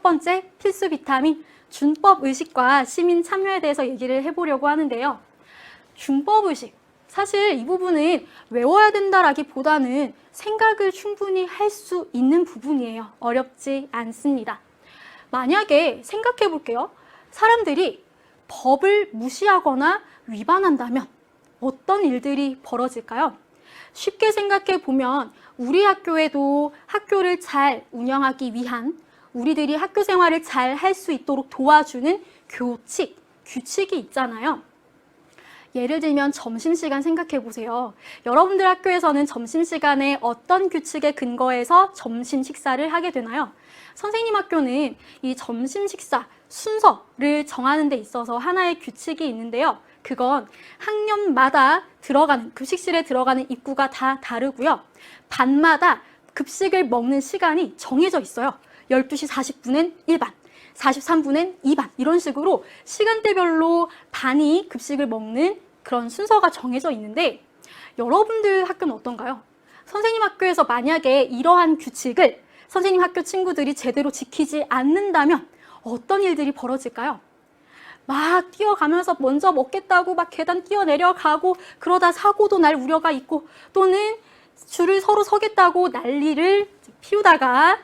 첫 번째 필수 비타민 준법 의식과 시민 참여에 대해서 얘기를 해보려고 하는데요. 준법 의식, 사실 이 부분은 외워야 된다라기보다는 생각을 충분히 할 수 있는 부분이에요. 어렵지 않습니다. 만약에 생각해 볼게요. 사람들이 법을 무시하거나 위반한다면 어떤 일들이 벌어질까요? 쉽게 생각해 보면 우리 학교에도 학교를 잘 운영하기 위한, 우리들이 학교 생활을 잘 할 수 있도록 도와주는 교칙, 규칙이 있잖아요. 예를 들면 점심시간 생각해 보세요. 여러분들 학교에서는 점심시간에 어떤 규칙에 근거해서 점심 식사를 하게 되나요? 선생님 학교는 이 점심 식사 순서를 정하는 데 있어서 하나의 규칙이 있는데요. 그건 학년마다 들어가는, 급식실에 들어가는 입구가 다 다르고요. 반마다 급식을 먹는 시간이 정해져 있어요. 12시 40분엔 1반, 43분엔 2반, 이런 식으로 시간대별로 반이 급식을 먹는 그런 순서가 정해져 있는데, 여러분들 학교는 어떤가요? 선생님 학교에서 만약에 이러한 규칙을 선생님 학교 친구들이 제대로 지키지 않는다면 어떤 일들이 벌어질까요? 막 뛰어가면서 먼저 먹겠다고 막 계단 뛰어내려가고, 그러다 사고도 날 우려가 있고, 또는 줄을 서로 서겠다고 난리를 피우다가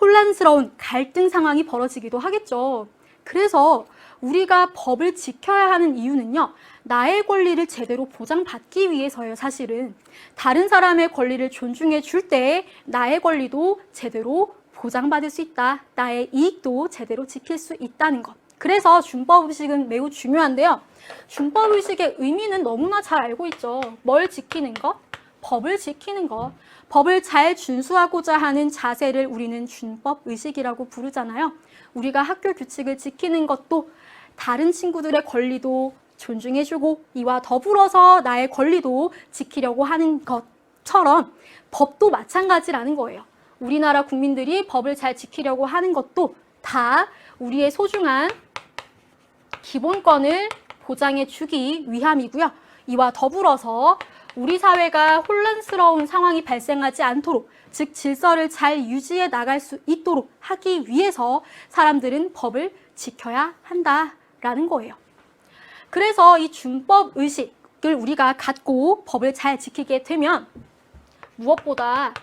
혼란스러운 갈등 상황이 벌어지기도 하겠죠. 그래서 우리가 법을 지켜야 하는 이유는요, 나의 권리를 제대로 보장받기 위해서예요. 사실은 다른 사람의 권리를 존중해 줄 때 나의 권리도 제대로 보장받을 수 있다, 나의 이익도 제대로 지킬 수 있다는 것. 그래서 준법의식은 매우 중요한데요. 준법의식의 의미는 너무나 잘 알고 있죠. 뭘 지키는 것? 법을 지키는 것. 법을 잘 준수하고자 하는 자세를 우리는 준법의식이라고 부르잖아요. 우리가 학교 규칙을 지키는 것도 다른 친구들의 권리도 존중해주고, 이와 더불어서 나의 권리도 지키려고 하는 것처럼 법도 마찬가지라는 거예요. 우리나라 국민들이 법을 잘 지키려고 하는 것도 다 우리의 소중한 기본권을 보장해 주기 위함이고요. 이와 더불어서 우리 사회가 혼란스러운 상황이 발생하지 않도록, 즉 질서를 잘 유지해 나갈 수 있도록 하기 위해서 사람들은 법을 지켜야 한다라는 거예요. 그래서 이 준법 의식을 우리가 갖고 법을 잘 지키게 되면 무엇보다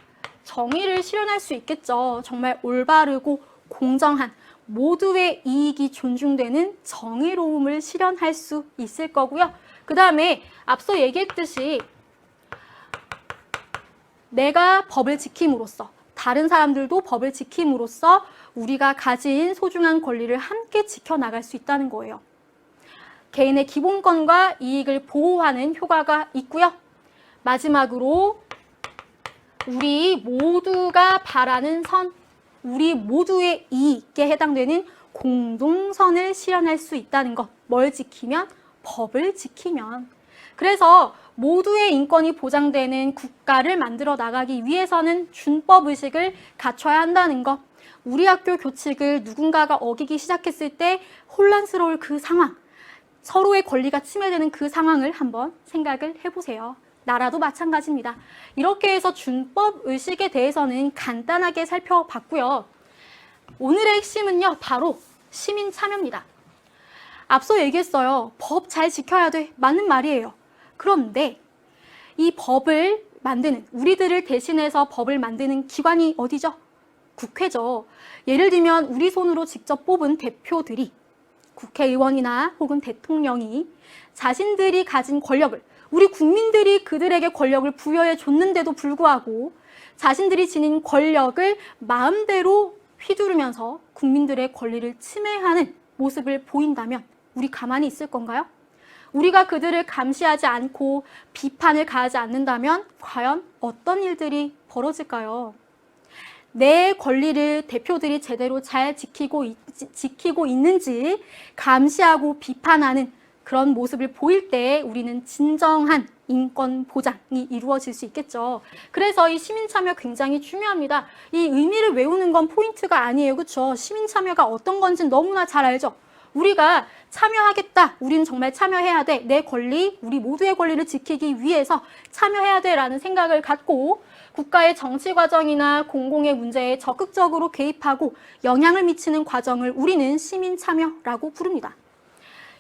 정의를 실현할 수 있겠죠. 정말 올바르고 공정한, 모두의 이익이 존중되는 정의로움을 실현할 수 있을 거고요. 그 다음에 앞서 얘기했듯이 내가 법을 지킴으로써, 다른 사람들도 법을 지킴으로써 우리가 가진 소중한 권리를 함께 지켜나갈 수 있다는 거예요. 개인의 기본권과 이익을 보호하는 효과가 있고요. 마지막으로 우리 모두가 바라는 선, 우리 모두의 이익에 해당되는 공동선을 실현할 수 있다는 것. 뭘 지키면? 법을 지키면. 그래서 모두의 인권이 보장되는 국가를 만들어 나가기 위해서는 준법의식을 갖춰야 한다는 것. 우리 학교 규칙을 누군가가 어기기 시작했을 때 혼란스러울 그 상황, 서로의 권리가 침해되는 그 상황을 한번 생각을 해보세요. 나라도 마찬가지입니다. 이렇게 해서 준법의식에 대해서는 간단하게 살펴봤고요. 오늘의 핵심은요, 바로 시민 참여입니다. 앞서 얘기했어요. 법 잘 지켜야 돼. 맞는 말이에요. 그런데 이 법을 만드는, 우리들을 대신해서 법을 만드는 기관이 어디죠? 국회죠. 예를 들면 우리 손으로 직접 뽑은 대표들이, 국회의원이나 혹은 대통령이 자신들이 가진 권력을, 우리 국민들이 그들에게 권력을 부여해 줬는데도 불구하고 자신들이 지닌 권력을 마음대로 휘두르면서 국민들의 권리를 침해하는 모습을 보인다면 우리 가만히 있을 건가요? 우리가 그들을 감시하지 않고 비판을 가하지 않는다면 과연 어떤 일들이 벌어질까요? 내 권리를 대표들이 제대로 잘 지키고 있는지 감시하고 비판하는 그런 모습을 보일 때 우리는 진정한 인권 보장이 이루어질 수 있겠죠. 그래서 이 시민 참여 굉장히 중요합니다. 이 의미를 외우는 건 포인트가 아니에요. 그렇죠? 시민 참여가 어떤 건지 너무나 잘 알죠. 우리가 참여하겠다. 우리는 정말 참여해야 돼. 내 권리, 우리 모두의 권리를 지키기 위해서 참여해야 돼 라는 생각을 갖고 국가의 정치 과정이나 공공의 문제에 적극적으로 개입하고 영향을 미치는 과정을 우리는 시민 참여라고 부릅니다.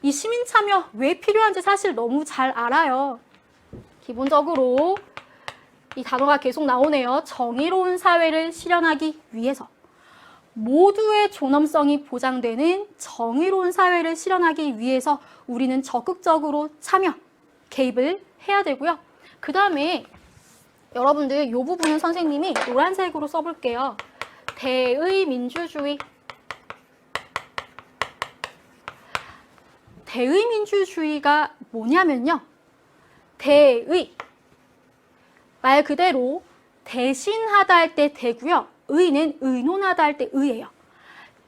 이 시민 참여 왜 필요한지 사실 너무 잘 알아요. 기본적으로 이 단어가 계속 나오네요. 정의로운 사회를 실현하기 위해서. 모두의 존엄성이 보장되는 정의로운 사회를 실현하기 위해서 우리는 적극적으로 참여, 개입을 해야 되고요. 그 다음에 여러분들 이 부분은 선생님이 노란색으로 써볼게요. 대의 민주주의. 대의 민주주의가 뭐냐면요. 대의, 말 그대로 대신하다 할 때 대고요. 의는 의논하다 할 때 의예요.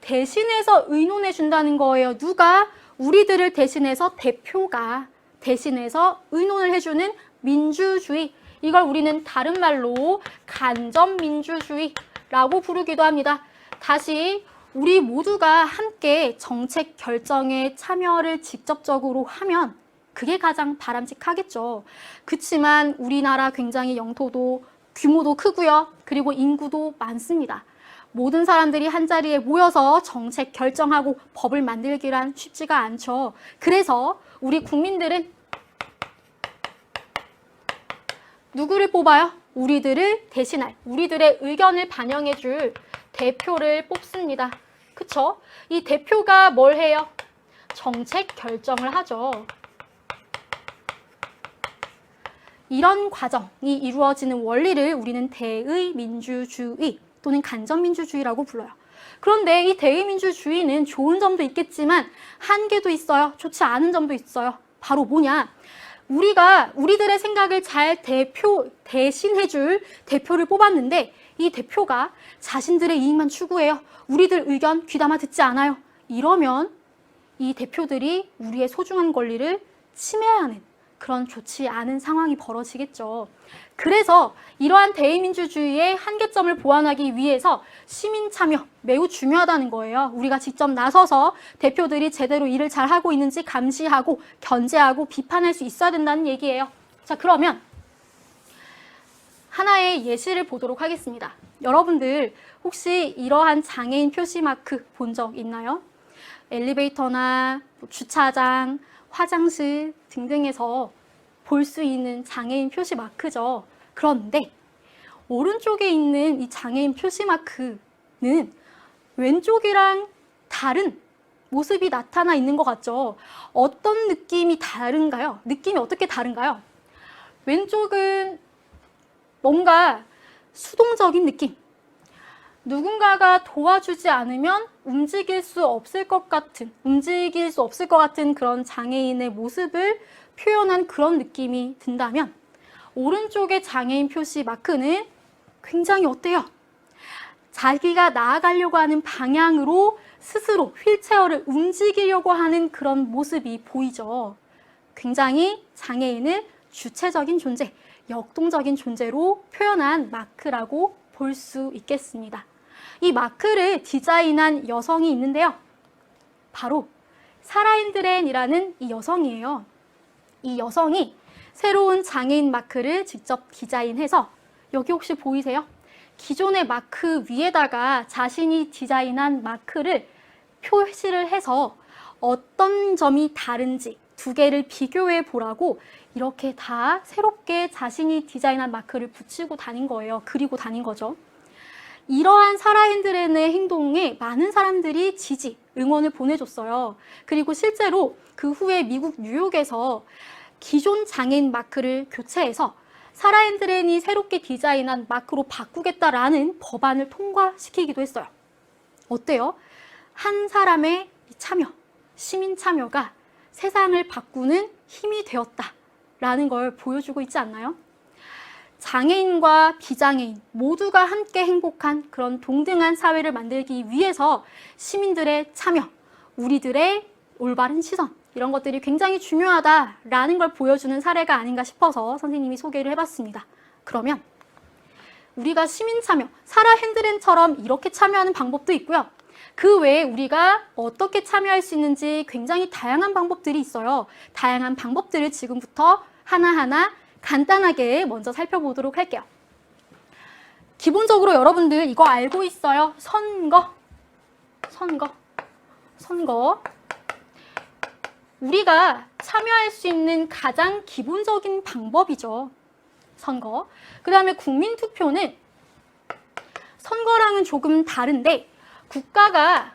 대신해서 의논해 준다는 거예요. 누가? 우리들을 대신해서 대표가 대신해서 의논을 해주는 민주주의. 이걸 우리는 다른 말로 간접민주주의라고 부르기도 합니다. 다시 우리 모두가 함께 정책 결정에 참여를 직접적으로 하면 그게 가장 바람직하겠죠. 그치만 우리나라 굉장히 영토도 규모도 크고요. 그리고 인구도 많습니다. 모든 사람들이 한자리에 모여서 정책 결정하고 법을 만들기란 쉽지가 않죠. 그래서 우리 국민들은 누구를 뽑아요? 우리들을 대신할, 우리들의 의견을 반영해 줄 대표를 뽑습니다. 그쵸? 이 대표가 뭘 해요? 정책 결정을 하죠. 이런 과정이 이루어지는 원리를 우리는 대의민주주의 또는 간접민주주의라고 불러요. 그런데 이 대의민주주의는 좋은 점도 있겠지만 한계도 있어요. 좋지 않은 점도 있어요. 바로 뭐냐? 우리들의 생각을 잘 대신해줄 대표를 뽑았는데 이 대표가 자신들의 이익만 추구해요. 우리들 의견 귀담아 듣지 않아요. 이러면 이 대표들이 우리의 소중한 권리를 침해하는 그런 좋지 않은 상황이 벌어지겠죠. 그래서 이러한 대의민주주의의 한계점을 보완하기 위해서 시민 참여 매우 중요하다는 거예요. 우리가 직접 나서서 대표들이 제대로 일을 잘하고 있는지 감시하고 견제하고 비판할 수 있어야 된다는 얘기예요. 자, 그러면 하나의 예시를 보도록 하겠습니다. 여러분들 혹시 이러한 장애인 표시 마크 본 적 있나요? 엘리베이터나 주차장, 화장실 등등에서 볼 수 있는 장애인 표시 마크죠. 그런데 오른쪽에 있는 이 장애인 표시 마크는 왼쪽이랑 다른 모습이 나타나 있는 것 같죠. 어떤 느낌이 다른가요? 느낌이 어떻게 다른가요? 왼쪽은 뭔가 수동적인 느낌. 누군가가 도와주지 않으면 움직일 수 없을 것 같은 그런 장애인의 모습을 표현한 그런 느낌이 든다면 오른쪽의 장애인 표시 마크는 굉장히 어때요? 자기가 나아가려고 하는 방향으로 스스로 휠체어를 움직이려고 하는 그런 모습이 보이죠. 굉장히 장애인을 주체적인 존재, 역동적인 존재로 표현한 마크라고 볼 수 있겠습니다. 이 마크를 디자인한 여성이 있는데요. 바로 사라 핸드렌이라는 이 여성이에요. 이 여성이 새로운 장애인 마크를 직접 디자인해서 여기 혹시 보이세요? 기존의 마크 위에다가 자신이 디자인한 마크를 표시를 해서 어떤 점이 다른지 두 개를 비교해 보라고 이렇게 다 새롭게 자신이 디자인한 마크를 붙이고 다닌 거예요. 그리고 다닌 거죠. 이러한 사라 핸드렌의 행동에 많은 사람들이 지지, 응원을 보내줬어요. 그리고 실제로 그 후에 미국 뉴욕에서 기존 장애인 마크를 교체해서 사라 핸드렌이 새롭게 디자인한 마크로 바꾸겠다라는 법안을 통과시키기도 했어요. 어때요? 한 사람의 참여, 시민 참여가 세상을 바꾸는 힘이 되었다라는 걸 보여주고 있지 않나요? 장애인과 비장애인 모두가 함께 행복한 그런 동등한 사회를 만들기 위해서 시민들의 참여, 우리들의 올바른 시선 이런 것들이 굉장히 중요하다라는 걸 보여주는 사례가 아닌가 싶어서 선생님이 소개를 해봤습니다. 그러면 우리가 시민 참여, 사라 핸드렌처럼 이렇게 참여하는 방법도 있고요. 그 외에 우리가 어떻게 참여할 수 있는지 굉장히 다양한 방법들이 있어요. 다양한 방법들을 지금부터 하나하나 간단하게 먼저 살펴보도록 할게요. 기본적으로 여러분들 이거 알고 있어요? 선거. 우리가 참여할 수 있는 가장 기본적인 방법이죠. 선거. 그 다음에 국민투표는 선거랑은 조금 다른데 국가가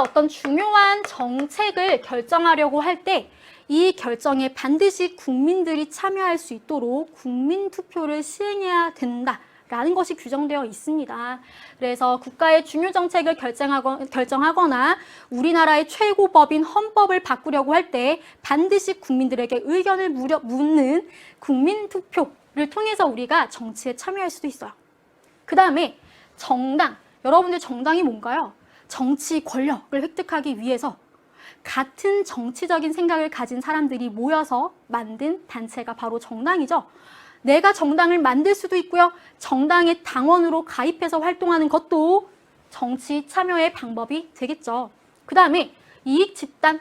어떤 중요한 정책을 결정하려고 할 때 이 결정에 반드시 국민들이 참여할 수 있도록 국민투표를 시행해야 된다라는 것이 규정되어 있습니다. 그래서 국가의 중요 정책을 결정하거나 우리나라의 최고법인 헌법을 바꾸려고 할 때 반드시 국민들에게 의견을 묻는 국민투표를 통해서 우리가 정치에 참여할 수도 있어요. 그 다음에 정당. 여러분들 정당이 뭔가요? 정치 권력을 획득하기 위해서 같은 정치적인 생각을 가진 사람들이 모여서 만든 단체가 바로 정당이죠. 내가 정당을 만들 수도 있고요. 정당의 당원으로 가입해서 활동하는 것도 정치 참여의 방법이 되겠죠. 그 다음에 이익 집단.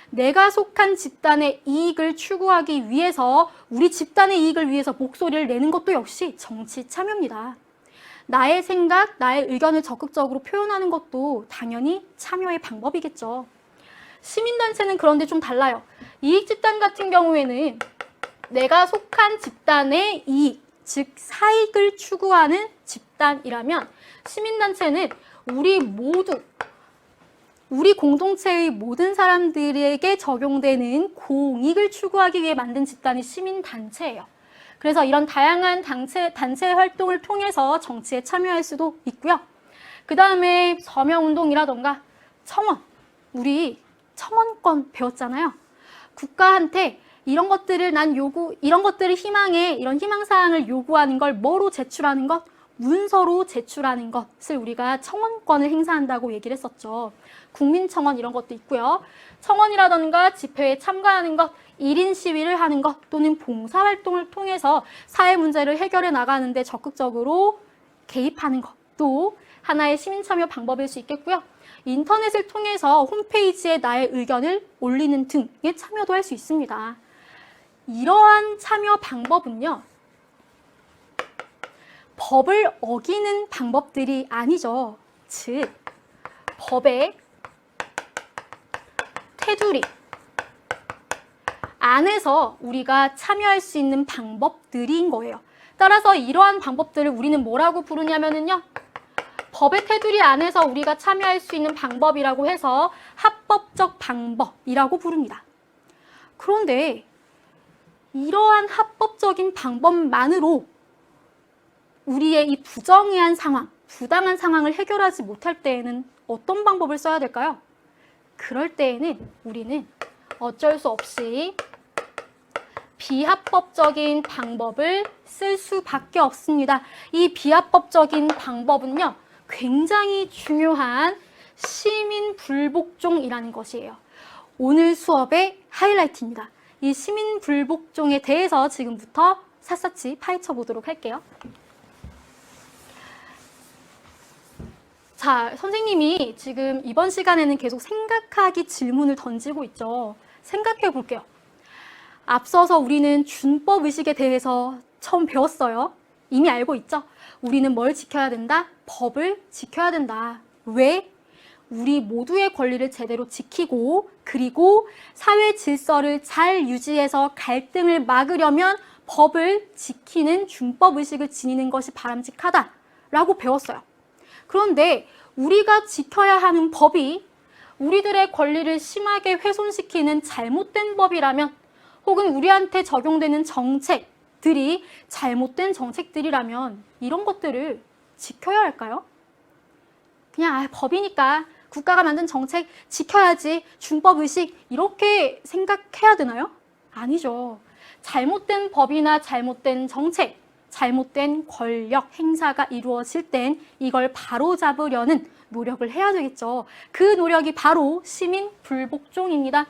내가 속한 집단의 이익을 추구하기 위해서 우리 집단의 이익을 위해서 목소리를 내는 것도 역시 정치 참여입니다. 나의 생각, 나의 의견을 적극적으로 표현하는 것도 당연히 참여의 방법이겠죠. 시민단체는 그런데 좀 달라요. 이익집단 같은 경우에는 내가 속한 집단의 이익, 즉 사익을 추구하는 집단이라면 시민단체는 우리 공동체의 모든 사람들에게 적용되는 공익을 추구하기 위해 만든 집단이 시민단체예요. 그래서 이런 다양한 단체 활동을 통해서 정치에 참여할 수도 있고요. 그 다음에 서명운동이라던가 청원, 우리 청원권 배웠잖아요. 국가한테 이런 것들을 이런 것들을 희망해, 이런 희망사항을 요구하는 걸 뭐로 제출하는 것? 문서로 제출하는 것을 우리가 청원권을 행사한다고 얘기를 했었죠. 국민청원 이런 것도 있고요. 청원이라던가 집회에 참가하는 것, 1인 시위를 하는 것 또는 봉사활동을 통해서 사회 문제를 해결해 나가는데 적극적으로 개입하는 것도 하나의 시민참여 방법일 수 있겠고요. 인터넷을 통해서 홈페이지에 나의 의견을 올리는 등의 참여도 할 수 있습니다. 이러한 참여 방법은요. 법을 어기는 방법들이 아니죠. 즉, 법의 테두리 안에서 우리가 참여할 수 있는 방법들인 거예요. 따라서 이러한 방법들을 우리는 뭐라고 부르냐면요. 법의 테두리 안에서 우리가 참여할 수 있는 방법이라고 해서 합법적 방법이라고 부릅니다. 그런데 이러한 합법적인 방법만으로 우리의 이 부정의한 상황, 부당한 상황을 해결하지 못할 때에는 어떤 방법을 써야 될까요? 그럴 때에는 우리는 어쩔 수 없이 비합법적인 방법을 쓸 수밖에 없습니다. 이 비합법적인 방법은요, 굉장히 중요한 시민 불복종이라는 것이에요. 오늘 수업의 하이라이트입니다. 이 시민 불복종에 대해서 지금부터 샅샅이 파헤쳐 보도록 할게요. 자, 선생님이 지금 이번 시간에는 계속 생각하기 질문을 던지고 있죠. 생각해 볼게요. 앞서서 우리는 준법 의식에 대해서 처음 배웠어요. 이미 알고 있죠? 우리는 뭘 지켜야 된다? 법을 지켜야 된다. 왜? 우리 모두의 권리를 제대로 지키고 그리고 사회 질서를 잘 유지해서 갈등을 막으려면 법을 지키는 준법 의식을 지니는 것이 바람직하다라고 배웠어요. 그런데 우리가 지켜야 하는 법이 우리들의 권리를 심하게 훼손시키는 잘못된 법이라면 혹은 우리한테 적용되는 정책들이 잘못된 정책들이라면 이런 것들을 지켜야 할까요? 그냥 법이니까 국가가 만든 정책 지켜야지, 준법의식 이렇게 생각해야 되나요? 아니죠. 잘못된 법이나 잘못된 정책, 잘못된 권력 행사가 이루어질 땐 이걸 바로잡으려는 노력을 해야 되겠죠. 그 노력이 바로 시민 불복종입니다.